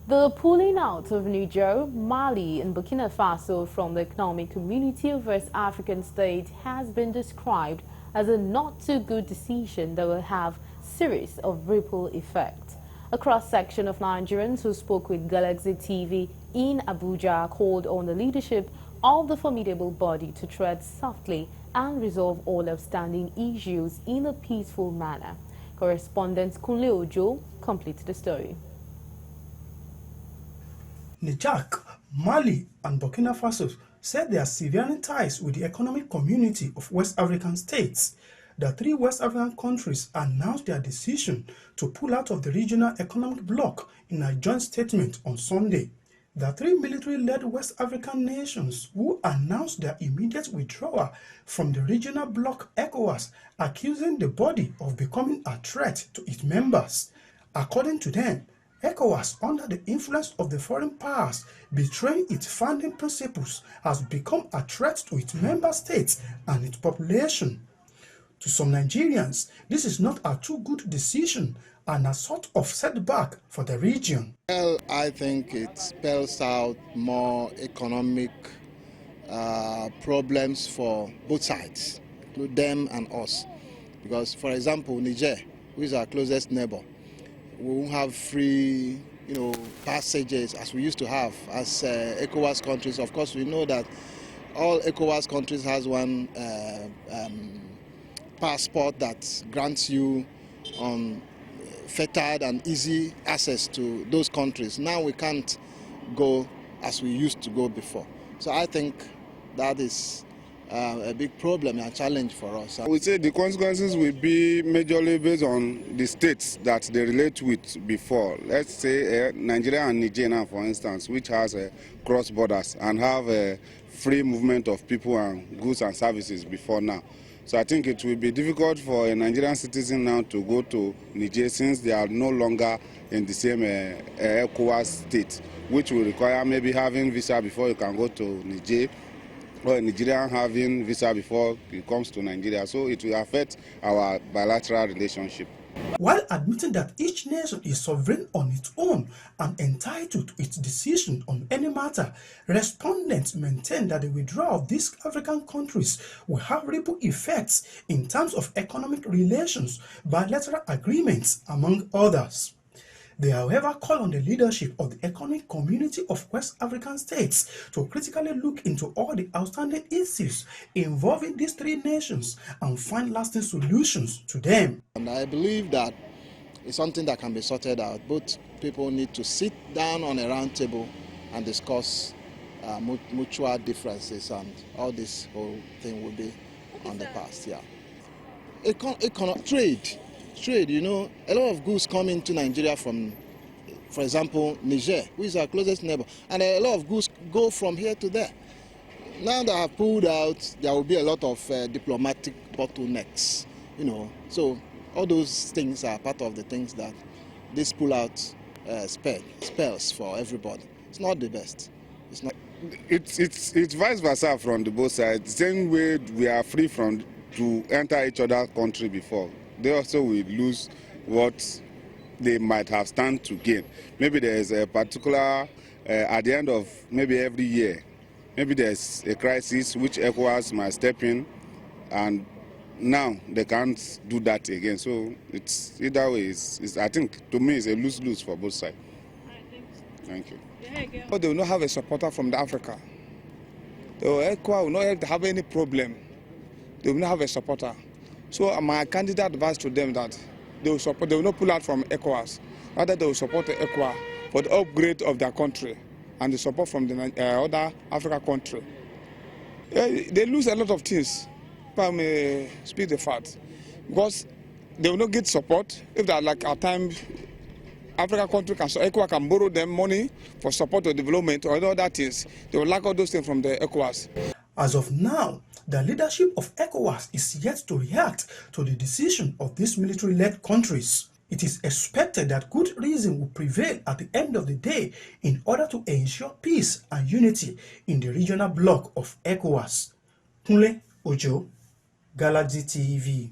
The pulling out of Niger, Mali and Burkina Faso from the Economic Community of West African States has been described as a not-too-good decision that will have series of ripple effects. A cross-section of Nigerians who spoke with Galaxy TV in Abuja called on the leadership of the formidable body to tread softly and resolve all outstanding issues in a peaceful manner. Correspondent Kunle Ojo completes the story. Niger, Mali and Burkina Faso said they are severing ties with the Economic Community of West African States. The three West African countries announced their decision to pull out of the regional economic bloc in a joint statement on Sunday. The three military-led West African nations who announced their immediate withdrawal from the regional bloc Ecowas, accusing the body of becoming a threat to its members. According to them, ECOWAS, under the influence of the foreign powers, betraying its founding principles, has become a threat to its member states and its population. To some Nigerians, this is not a too good decision and a sort of setback for the region. Well, I think it spells out more economic problems for both sides, them and us. Because, for example, Niger, who is our closest neighbor, we won't have free, passages as we used to have as ECOWAS countries. Of course, we know that all ECOWAS countries has one passport that grants you unfettered and easy access to those countries. Now we can't go as we used to go before. So I think that is a big problem and challenge for us. I would say the consequences will be majorly based on the states that they relate with before. Let's say Nigeria and Niger now, for instance, which has cross borders and have a free movement of people and goods and services before now. So I think it will be difficult for a Nigerian citizen now to go to Niger since they are no longer in the same ECOWAS state, which will require maybe having visa before you can go to Niger, or a Nigerian having visa before it comes to Nigeria. So it will affect our bilateral relationship. While admitting that each nation is sovereign on its own and entitled to its decision on any matter, respondents maintain that the withdrawal of these African countries will have ripple effects in terms of economic relations, bilateral agreements, among others. They, however, call on the leadership of the Economic Community of West African States to critically look into all the outstanding issues involving these three nations and find lasting solutions to them. And I believe that it's something that can be sorted out. Both people need to sit down on a round table and discuss mutual differences, and all this whole thing will be on the past. Yeah. Trade, a lot of goods come into Nigeria from, for example, Niger, who is our closest neighbor, and a lot of goods go from here to there. Now that I've pulled out, there will be a lot of diplomatic bottlenecks, So all those things are part of the things that this pull-out spells for everybody. It's not the best. It's not. It's vice versa from the both sides. The same way we are free to enter each other's country before, they also will lose what they might have stand to gain. Maybe there's a particular, at the end of maybe every year, maybe there's a crisis which ECOWAS might step in, and now they can't do that again. So it's either way, I think to me it's a lose-lose for both sides. Thank you. But they will not have a supporter from the Africa. The ECOWAS will not have any problem. They will not have a supporter. So my candidate advice to them that they will not pull out from ECOWAS. Rather, they will support the ECOWAS for the upgrade of their country and the support from the other African country. They lose a lot of things, if I may speak the fact, because they will not get support if they are like at times African country ECOWAS can borrow them money for support or development or other things. They will lack all those things from the ECOWAS. As of now, the leadership of ECOWAS is yet to react to the decision of these military-led countries. It is expected that good reason will prevail at the end of the day in order to ensure peace and unity in the regional bloc of ECOWAS. Kunle Ojo, Galaxy TV.